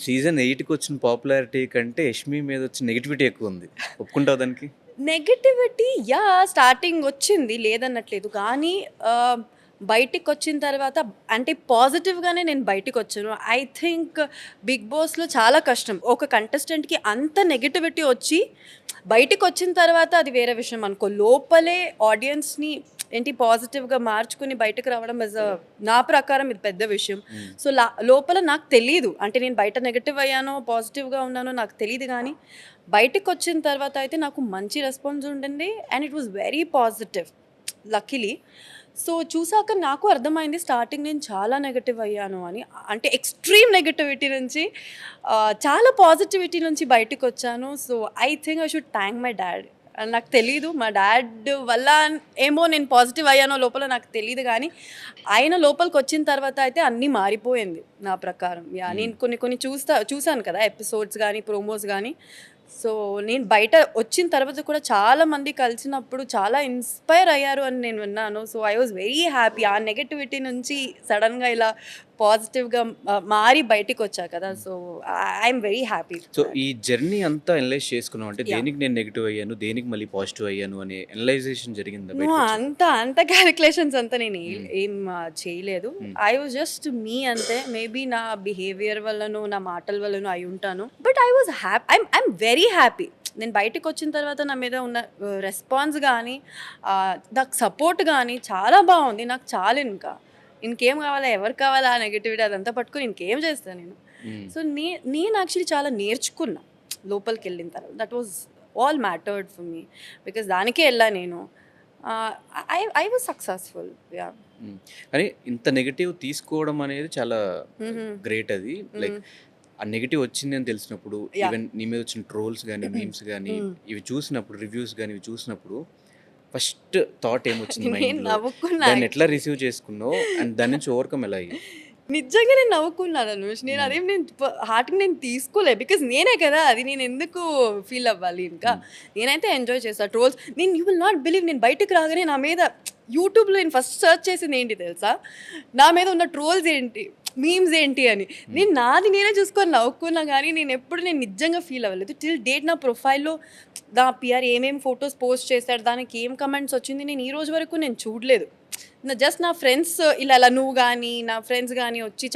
Season 8కి వచ్చిన popularity కంటే యష్మి మీద వచ్చిన నెగటివిటీ ఎక్కువ ఉంది. ఒప్పుకుంటావు దానికి? నెగటివిటీ స్టార్టింగ్ వచ్చింది లేదన్నట్లేదు, కానీ బయటికి వచ్చిన తర్వాత అంటే పాజిటివ్గానే నేను బయటికి వచ్చాను. ఐ థింక్ బిగ్ బాస్లో చాలా కష్టం ఒక కంటెస్టెంట్కి అంత నెగటివిటీ వచ్చి బయటికి వచ్చిన తర్వాత అది వేరే విషయం అనుకో. లోపలే ఆడియన్స్ని ఏంటి పాజిటివ్గా మార్చుకుని బయటకు రావడం నా ప్రకారం ఇది పెద్ద విషయం. సో లోపల నాకు తెలియదు, అంటే నేను బయట నెగటివ్ అయ్యానో పాజిటివ్గా ఉన్నానో నాకు తెలియదు, కానీ బయటకు వచ్చిన తర్వాత అయితే నాకు మంచి రెస్పాన్స్ ఉండింది and it was very positive luckily. So చూసాక నాకు అర్థమైంది స్టార్టింగ్ నేను చాలా నెగటివ్ అయ్యాను అని, అంటే ఎక్స్ట్రీమ్ నెగటివిటీ నుంచి చాలా పాజిటివిటీ నుంచి బయటకు వచ్చాను. So I think I should thank my dad. నాకు తెలీదు మా డాడ్ వల్ల ఏమో నేను పాజిటివ్ అయ్యానో లోపల నాకు తెలియదు, కానీ ఆయన లోపలికి వచ్చిన తర్వాత అయితే అన్నీ మారిపోయింది నా ప్రకారం. నేను కొన్ని చూసాను కదా ఎపిసోడ్స్ కానీ ప్రోమోస్ కానీ. సో నేను బయట వచ్చిన తర్వాత కూడా చాలా మంది కలిసినప్పుడు చాలా ఇన్స్పైర్ అయ్యారు అని నేను విన్నాను. So I was very happy ఆ నెగటివిటీ నుంచి సడన్గా ఇలా పాజిటివ్గా మారి బయటికి వచ్చా కదా. So I'm very happy. So ఈ జర్నీ అంతా అనలైజ్ చేసుకున్నాం అంటే దేనికి నేను నెగిటివ్ అయ్యాను, దేనికి మళ్ళీ పాజిటివ్ అయ్యాను అనే అనలైజేషన్ జరిగిందా? అంత క్యాలిక్యులేషన్స్ అంతా నేను ఏం చేయలేదు. ఐ వాజ్ జస్ట్ మీ అంతే. మేబీ నా బిహేవియర్ వల్లనో నా మాటల వల్లనో అయి ఉంటాను, but I was happy. I'm very happy. నేను బయటకు వచ్చిన తర్వాత నా మీద ఉన్న రెస్పాన్స్ కానీ నాకు సపోర్ట్ కానీ చాలా బాగుంది. నాకు చాలా ఇంకేం కావాలా, ఎవరు కావాలా ఆ నెగటివిటీ అదంతా పట్టుకుని ఇంకేం చేస్తాను నేను. సో నేను యాక్చువల్లీ చాలా నేర్చుకున్నా లోపలికి వెళ్ళిన తర్వాత. That was all mattered for me because దానికే వెళ్ళా నేను. I was successful. కానీ ఇంత నెగటివ్ తీసుకోవడం అనేది చాలా గ్రేట్. అది లైక్ ఆ నెగిటివ్ వచ్చింది అని తెలిసినప్పుడు ఈవెన్ నీ మీద వచ్చిన ట్రోల్స్ కానీ మీమ్స్ కానీ ఇవి చూసినప్పుడు రివ్యూస్ కానీ ఇవి చూసినప్పుడు ఫస్ట్ థాట్ ఏమొచ్చింది మైండ్లో? దాన్ని ఎట్లా రిసీవ్ చేసుకున్నావు అండ్ దాని నుంచి ఓవర్కమ్ ఎలా అయ్యి? నిజంగా నేను నవ్వుకున్నాను అనుష్. నేను అదేం నేను హార్ట్కి నేను తీసుకోలేదు, బికాజ్ నేనే కదా అది. నేను ఎందుకు ఫీల్ అవ్వాలి? ఇంకా నేనైతే ఎంజాయ్ చేస్తాను ట్రోల్స్. నేను యూ విల్ నాట్ బిలీవ్, నేను బయటకు రాగానే నా మీద యూట్యూబ్లో నేను ఫస్ట్ సెర్చ్ చేసింది ఏంటి తెలుసా, నా మీద ఉన్న ట్రోల్స్ ఏంటి, మీమ్స్ ఏంటి అని. నేనే చూసుకొని నవ్వుకున్నా, కానీ నేను నిజంగా ఫీల్ అవ్వలేదు టిల్ డేట్. నా ప్రొఫైల్లో నా పిఆర్ ఏమేమి ఫొటోస్ పోస్ట్ చేశాడు, దానికి ఏం కమెంట్స్ వచ్చింది, నేను ఈ రోజు వరకు నేను చూడలేదు. జస్ట్ నా ఫ్రెండ్స్ ఇలా నువ్వు కానీ నా ఫ్రెండ్స్ కానీ వచ్చి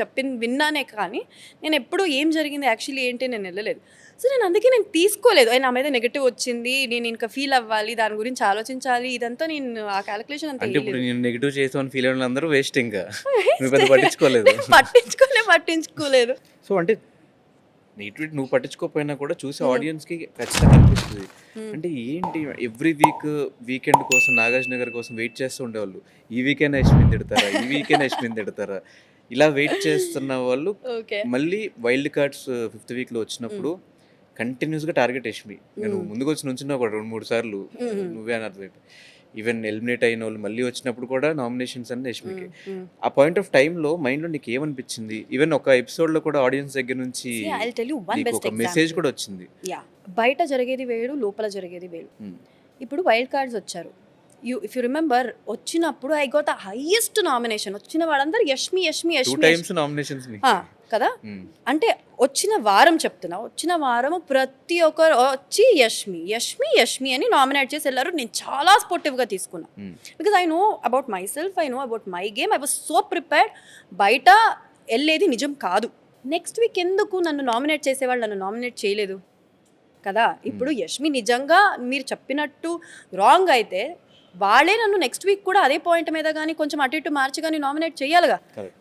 విన్నానే, కానీ నేను ఎప్పుడు ఏం జరిగింది యాక్చువల్లీ ఏంటి నేను వెళ్ళలేదు. సో అందుకే నేను తీసుకోలేదు. నా మీద నెగటివ్ వచ్చింది, నేను ఇంకా ఫీల్ అవ్వాలి, దాని గురించి ఆలోచించాలి, ఇదంతా నేను ఆ క్యాలిక్యులేషన్ అంతా నెగటివ్ చేసామని ఫీల్ అయిన అందరూ వేస్ట్. ఇంకా పట్టించుకోలేదు. సో అంటే నెగిటివిటీ నువ్వు పట్టించుకోకపోయినా కూడా చూసే ఆడియన్స్కి ఖచ్చితంగా అనిపిస్తుంది. అంటే ఏంటి ఎవ్రీ వీకెండ్ కోసం నాగార్జున గారి కోసం వెయిట్ చేస్తూ ఉండేవాళ్ళు. ఈ వీకెండ్ యష్మిన్ తిడతారా, ఈ వీకెండ్ యష్మిన్ తిడతారా, ఇలా వెయిట్ చేస్తున్న వాళ్ళు మళ్ళీ వైల్డ్ కార్డ్స్ 5th వీక్లో వచ్చినప్పుడు కంటిన్యూస్గా టార్గెట్ యష్మి. నేను ముందుకు వచ్చి నుంచున్నా ఒక 2-3 సార్లు నువ్వే అని అర్థమైపోయి. ఈవెన్ ఎలిమినేట్ అయిన వాళ్ళు మళ్ళీ వచ్చినప్పుడు కూడా నామినేషన్స్ అన్నీ యష్మికి. ఆ పాయింట్ ఆఫ్ టైంలో మైండ్లో నీకు ఏమనిపించింది? ఈవెన్ ఒక ఎపిసోడ్లో కూడా ఆడియన్స్ దగ్గర నుంచి ఒక మెసేజ్ కూడా వచ్చింది. బయట జరిగేది వేరు, లోపల జరిగేది వేరు. ఇప్పుడు వైల్డ్ కార్డ్స్ వచ్చారు. ఇఫ్ యూ రిమెంబర్, వచ్చినప్పుడు I got the highest nomination. వచ్చిన వాళ్ళందరూ యష్మి కదా. అంటే వచ్చిన వారం చెప్తున్నా, వచ్చిన వారం ప్రతి ఒక్కరు వచ్చి యష్మి అని నామినేట్ చేసి వెళ్ళారు. నేను చాలా స్పోర్టివ్గా తీసుకున్నా, because I know about my self, I know about my game. I was so prepared. బయట వెళ్ళేది నిజం కాదు. నెక్స్ట్ వీక్ ఎందుకు నన్ను నామినేట్ చేసేవాళ్ళు నన్ను నామినేట్ చేయలేదు కదా. ఇప్పుడు యష్మి నిజంగా మీరు చెప్పినట్టు రాంగ్ అయితే వాళ్ళే నన్ను నెక్స్ట్ వీక్ కూడా అదే పాయింట్ మీద కానీ కొంచెం అటు ఇటు మార్చి కానీ నామినేట్ చేయాలిగా.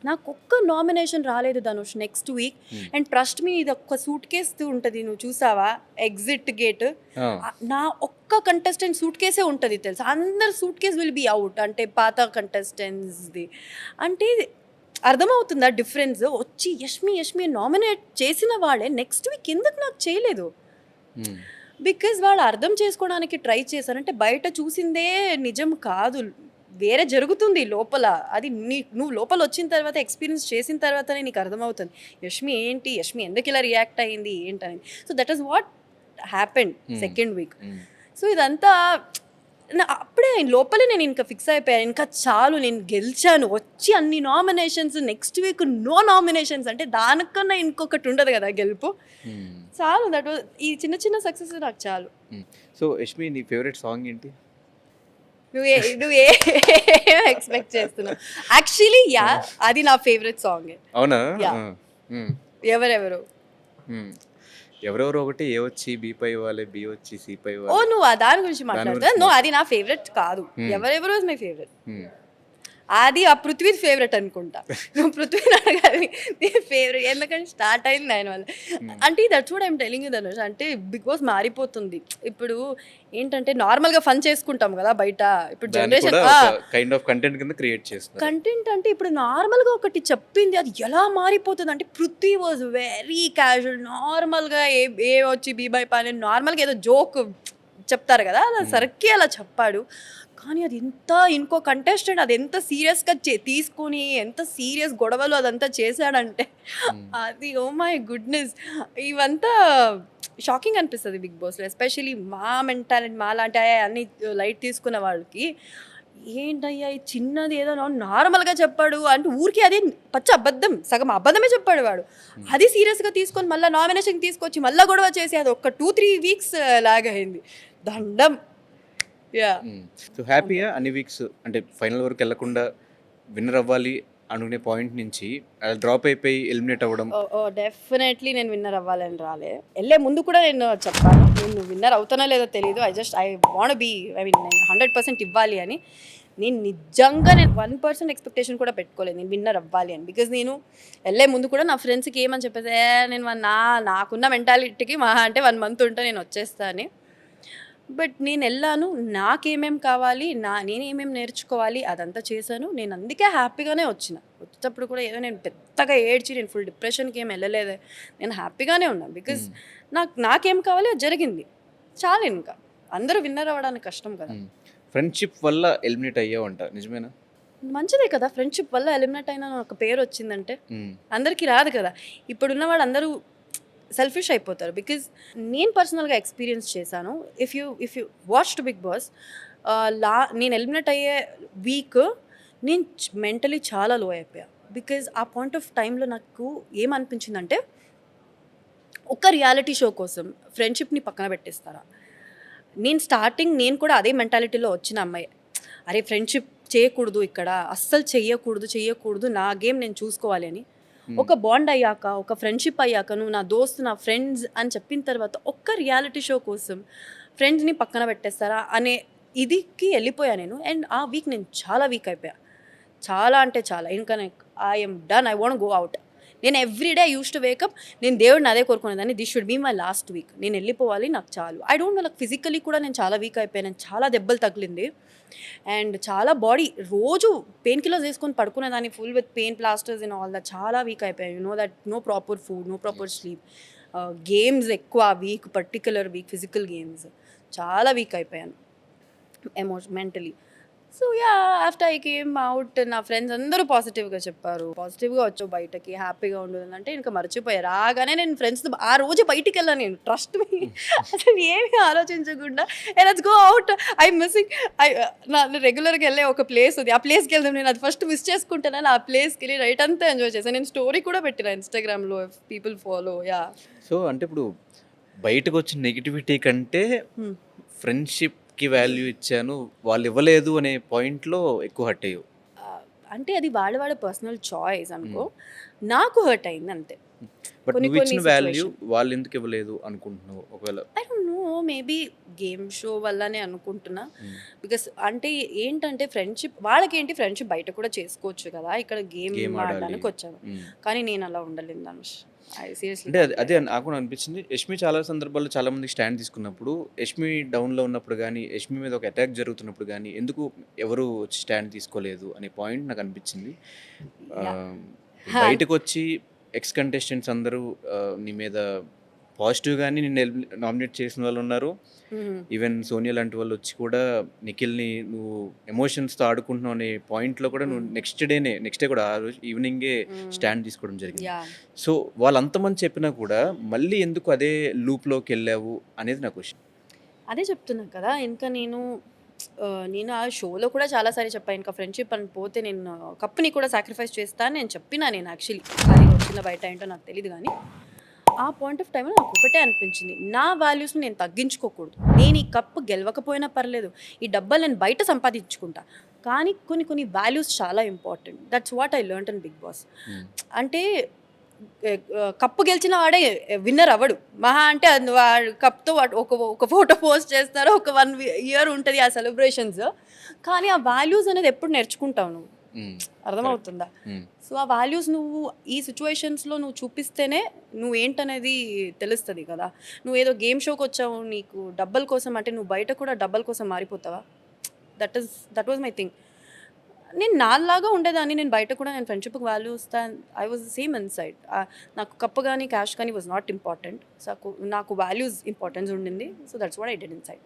నాకు ఒక్క నామినేషన్ రాలేదు Dhanush next week. And trust me, ఇది ఒక్క సూట్ కేస్ ఉంటుంది, నువ్వు చూసావా ఎగ్జిట్ గేట్, నా ఒక్క కంటెస్టెంట్ సూట్ కేసే ఉంటుంది తెలుసా. అందరు suitcase will be out, అంటే పాత కంటెస్టెంట్స్ది. అంటే అర్థమవుతుందా డిఫరెన్స్? వచ్చి యష్మి నామినేట్ చేసిన వాళ్ళే నెక్స్ట్ వీక్ ఎందుకు నాకు చేయలేదు? బికాజ్ వాళ్ళు అర్థం చేసుకోవడానికి ట్రై చేశారంటే బయట చూసిందే నిజం కాదు, వేరే జరుగుతుంది లోపల. అది నువ్వు లోపల వచ్చిన తర్వాత ఎక్స్పీరియన్స్ చేసిన తర్వాతనే నీకు అర్థమవుతుంది యష్మి ఎందుకు ఇలా రియాక్ట్ అయ్యింది ఏంటని. So that is what happened second week. So ఇదంతా అప్పుడే లోపలే నేను ఇంకా ఫిక్స్ అయిపోయాను, ఇంకా చాలు నేను గెలిచాను, వచ్చి అన్ని nominations, next week no nominations, అంటే దానికన్నా ఇంకొకటి ఉండదు కదా గెలుపు. చాలు, దట్ వాజ్ ఈ చిన్న చిన్న సక్సెస్ నాకు చాలు. సో యష్మి, నీ ఫేవరెట్ సాంగ్ ఏంటి? నువ్వు ఎక్స్పెక్ట్ చేస్తున్నావు? యాక్చువల్లీ యా, అది నా ఫేవరెట్ సాంగ్. అవునా? Yeah. ఎవరెవరు? ఎవరెవరు ఒకటి, ఏ వచ్చి బి పై వాళ్ళే, బి వచ్చి సి పై ఓ, వాళ్ళే. నువ్వు దాని గురించి మాట్లాడుతా? నో, అది నా ఫేవరెట్ కాదు. ఎవరెవరు ఇస్ మై ఫేవరెట్. అది ఆ పృథ్వీ ఫేవరెట్ అనుకుంటా. నువ్వు పృథ్వీని అడగాలి నీ ఫేవరెట్, ఎందుకంటే స్టార్ట్ అయింది ఆయన వల్ల. అంటే that's what I'm telling you Dhanush. అంటే బిగ్ బాస్ మారిపోతుంది ఇప్పుడు. ఏంటంటే నార్మల్గా ఫన్ చేసుకుంటాం కదా బయట, ఇప్పుడు జనరేషన్ కైండ్ ఆఫ్ కంటెంట్ కింద క్రియేట్ చేస్తున్నారు. కంటెంట్ అంటే ఇప్పుడు నార్మల్గా ఒకటి చెప్పింది అది ఎలా మారిపోతుంది అంటే, పృథ్వీ వాజ్ వెరీ క్యాజువల్, నార్మల్గా ఏ వచ్చి బీ బై పాని నార్మల్గా ఏదో జోక్ చెప్తారు కదా, అలా సరికి అలా చెప్పాడు. కానీ అది ఇంకో కంటెస్టెంట్ అది ఎంత సీరియస్గా తీసుకుని, ఎంత సీరియస్ గొడవలు అదంతా చేశాడంటే, అది ఓ మై గుడ్నెస్. ఇవంతా షాకింగ్ అనిపిస్తుంది బిగ్ బాస్లో, ఎస్పెషలీ మా మెంటాలిటీ, మా లాంటి అన్ని లైట్ తీసుకున్న వాళ్ళకి. ఏంటయ్యా ఈ చిన్నది ఏదో నార్మల్గా చెప్పాడు అంటే, ఊరికి అదే పచ్చ అబద్ధం, సగం అబద్ధమే చెప్పాడు వాడు. అది సీరియస్గా తీసుకొని మళ్ళీ నామినేషన్ తీసుకొచ్చి మళ్ళీ గొడవ చేసి అది ఒక 2-3 వీక్స్ లాగైంది. దండం. సో హ్యాపీయా అన్ని వీక్స్? అంటే ఫైనల్ వరకు వెళ్ళకుండా విన్నర్ అవ్వాలి అనుకునే పాయింట్ నుంచి అలా డ్రాప్ అయిపోయి ఎలిమినేట్ అవ్వడం. డెఫినెట్లీ నేను విన్నర్ అవ్వాలని రాలే. వెళ్ళే ముందు కూడా నేను చెప్పాను, నేను విన్నర్ అవుతానో లేదో తెలియదు, I want be, I mean నేను 100% ఇవ్వాలి అని. నేను నిజంగా 1% ఎక్స్పెక్టేషన్ కూడా పెట్టుకోలేదు నేను విన్నర్ అవ్వాలి అని. బికాజ్ నేను వెళ్ళే ముందు కూడా నా ఫ్రెండ్స్కి ఏమని చెప్పేసి, నేను నాకున్న మెంటాలిటీకి మహా అంటే 1 మంత్ ఉంటే నేను వచ్చేస్తా అని. బట్ నేను వెళ్ళాను, నాకేమేం కావాలి, నేనేమేమి నేర్చుకోవాలి అదంతా చేశాను. నేను అందుకే హ్యాపీగానే వచ్చేటప్పుడు కూడా ఏదో నేను పెద్దగా ఏడ్చి నేను ఫుల్ డిప్రెషన్కి ఏం వెళ్ళలేదే, నేను హ్యాపీగానే ఉన్నాను. బికాజ్ నాకేం కావాలి అది జరిగింది చాలు. ఇంకా అందరూ విన్నర్ అవ్వడానికి కష్టం కదా. ఫ్రెండ్షిప్ వల్ల ఎలిమినేట్ అయ్యావంట, నిజమేనా? మంచిదే కదా, ఫ్రెండ్షిప్ వల్ల ఎలిమినేట్ అయినా ఒక పేరు వచ్చిందంటే. అందరికీ రాదు కదా, ఇప్పుడున్న వాళ్ళు అందరూ సెల్ఫిష్ అయిపోతారు. బికాజ్ నేను పర్సనల్గా ఎక్స్పీరియన్స్ చేశాను. If you watched Bigg Boss, నేను ఎలిమినేట్ అయ్యే వీక్ నేను మెంటలీ చాలా లో అయిపోయా. బికాజ్ ఆ పాయింట్ ఆఫ్ టైంలో నాకు ఏమనిపించిందంటే, ఒక రియాలిటీ షో కోసం ఫ్రెండ్షిప్ని పక్కన పెట్టేస్తారా? నేను కూడా అదే మెంటాలిటీలో వచ్చిన అమ్మాయి. అరే ఫ్రెండ్షిప్ చేయకూడదు ఇక్కడ, అస్సలు చెయ్యకూడదు, నా గేమ్ నేను చూసుకోవాలి అని. ఒక బాండ్ అయ్యాక, ఒక ఫ్రెండ్షిప్ అయ్యాక, నువ్వు నా దోస్తు, నా ఫ్రెండ్స్ అని చెప్పిన తర్వాత ఒక్క రియాలిటీ షో కోసం ఫ్రెండ్స్ని పక్కన పెట్టేస్తారా అనే ఇదికి వెళ్ళిపోయా నేను. అండ్ ఆ వీక్ నేను చాలా వీక్ అయిపోయా, చాలా అంటే చాలా. ఇంకా I'm done, I want go out. నేను ఎవ్రీడే యూస్ టు వేకప్, నేను దేవుడిని అదే కోరుకునేదాన్ని, this should be my last week, నేను వెళ్ళిపోవాలి, నాకు చాలు. ఐ డోంట్ నో, నాకు ఫిజికలీ కూడా నేను చాలా వీక్ అయిపోయాను, చాలా దెబ్బలు తగిలింది. అండ్ చాలా బాడీ రోజు పెయిన్ కిల్లర్స్ వేసుకొని పడుకునేదాన్ని, full with pain plasters and all that. చాలా వీక్ అయిపోయాను. No that, no proper food, no proper sleep, games ఎక్కువ week, particular week physical games, చాలా వీక్ అయిపోయాను mentally. So ya, after I came out, నా friends అందరూ పాజిటివ్గా చెప్పారు, పాజిటివ్గా వచ్చావు బయటకి, హ్యాపీగా ఉండదు అంటే ఇంకా మర్చిపోయారు. రాగానే నేను ఫ్రెండ్స్తో ఆ రోజు బయటికి వెళ్ళాను నేను, ట్రస్ట్ మీ, అసలు ఏమీ ఆలోచించకుండా let's go out, I missing. నా రెగ్యులర్గా వెళ్ళే ఒక ప్లేస్ ఉంది, ఆ ప్లేస్కి వెళ్దాం, నేను అది ఫస్ట్ మిస్ చేసుకుంటానని ఆ ప్లేస్కి వెళ్ళి రైట్ అంతా ఎంజాయ్ చేశాను. నేను స్టోరీ కూడా పెట్టిన ఇన్స్టాగ్రామ్లో, పీపుల్ ఫాలో. యా. సో అంటే ఇప్పుడు బయటకు వచ్చిన నెగిటివిటీ కంటే ఫ్రెండ్షిప్కి వాల్యూ ఇచ్చాను, వాళ్ళు ఇవ్వలేదు అనే పాయింట్లో ఎక్కువ హర్ట్ అయ్యావు. అంటే అది వాళ్ళ పర్సనల్ చాయిస్ అనుకో, నాకు హర్ట్ అయింది అంతే. బట్ నువ్వు ఇచ్చిన వాల్యూ వాళ్ళు ఎందుకు ఇవ్వలేదు అనుకుంటున్నావు? ఒకవేళ I don't no, maybe game show వల్లనే అనుకుంటున్నా. బికాస్ అంటే ఏంటంటే ఫ్రెండ్షిప్ వాళ్ళకేంటి, ఫ్రెండ్షిప్ బయట కూడా చేసుకోవచ్చు కదా, ఇక్కడ గేమ్ ఆడడానికి వచ్చాను. కానీ నేను అలా ఉండలేదు ధనుష్, అంటే అదే నాకు అనిపించింది. యష్మి చాలా సందర్భాల్లో చాలా మంది స్టాండ్ తీసుకున్నప్పుడు, యష్మి డౌన్లో ఉన్నప్పుడు కానీ, యష్మి మీద ఒక అటాక్ జరుగుతున్నప్పుడు కానీ ఎందుకు ఎవరు స్టాండ్ తీసుకోలేదు అనే పాయింట్ నాకు అనిపించింది. బయటకు వచ్చి ఎక్స్ కంటెస్టెంట్స్ అందరూ నీ మీద పాజిటివ్గానే నిన్ను నామినేట్ చేసిన వాళ్ళు ఉన్నారు. ఈవెన్ సోనియా లాంటి వాళ్ళు వచ్చి కూడా నిఖిల్ని నువ్వు ఎమోషన్స్తో ఆడుకుంటున్నావు అనే పాయింట్లో కూడా నువ్వు నెక్స్ట్ డే కూడా ఆ రోజు ఈవినింగే స్టాండ్ తీసుకోవడం జరిగింది. సో వాళ్ళంతమంది చెప్పినా కూడా మళ్ళీ ఎందుకు అదే లూప్లోకి వెళ్ళావు అనేది నా క్వశ్చన్. అదే చెప్తున్నా కదా, ఇంకా నేను నేను ఆ షోలో కూడా చాలాసారి చెప్పాను. ఇంకా ఫ్రెండ్‌షిప్ అని పోతే నేను కప్‌ని కూడా సాక్రిఫైస్ చేస్తా అని నేను చెప్పినా నేను యాక్చువల్లీ. అది వచ్చిందా బయట ఏంటో నాకు తెలీదు గానీ, ఆ పాయింట్ ఆఫ్ టైమ్‌లో నాకు ఒకటే అనిపించింది. నా వాల్యూస్‌ని నేను తగ్గించుకోకూడదు. నేను ఈ కప్ గెలవకపోయినా పర్లేదు. ఈ డబ్బులు నేను బయట సంపాదించుకుంటా. కానీ కొన్ని కొన్ని వాల్యూస్ చాలా important. That's what I learned in 'Bigg Boss'. అంటే కప్పు గెలిచిన వాడే విన్నర్ అవ్వడు. మహా అంటే కప్‌తో ఒక ఫోటో పోస్ట్ చేస్తారు. ఒక 1 ఇయర్ ఉంటది ఆ సెలబ్రేషన్స్. కానీ ఆ వాల్యూస్ అనేది ఎప్పుడు నేర్చుకుంటావు నువ్వు. అర్థమవుతుందా? సో, ఆ వాల్యూస్ నువ్వు ఈ సిట్యుయేషన్స్‌లో నువ్వు చూపిస్తేనే నువ్వేంటనేది తెలుస్తది కదా! నువ్వేదో గేమ్ షోకొచ్చావు, నీకు డబ్బుల కోసం అంటే నువ్వు బయట కూడా డబ్బుల కోసం మారిపోతావా? That was my thing. నేను నాలాగా ఉండేదాన్ని. నేను బయట కూడా నేను ఫ్రెండ్‌షిప్‌కి వాల్యూ ఇస్తా. I was the same inside. నాకు కప్ గాని, క్యాష్ కానీ వాస్ నాట్ ఇంపార్టెంట్. నాకు వాల్యూస్ ఇంపార్టెన్స్ ఉండింది. So, that's what I did inside.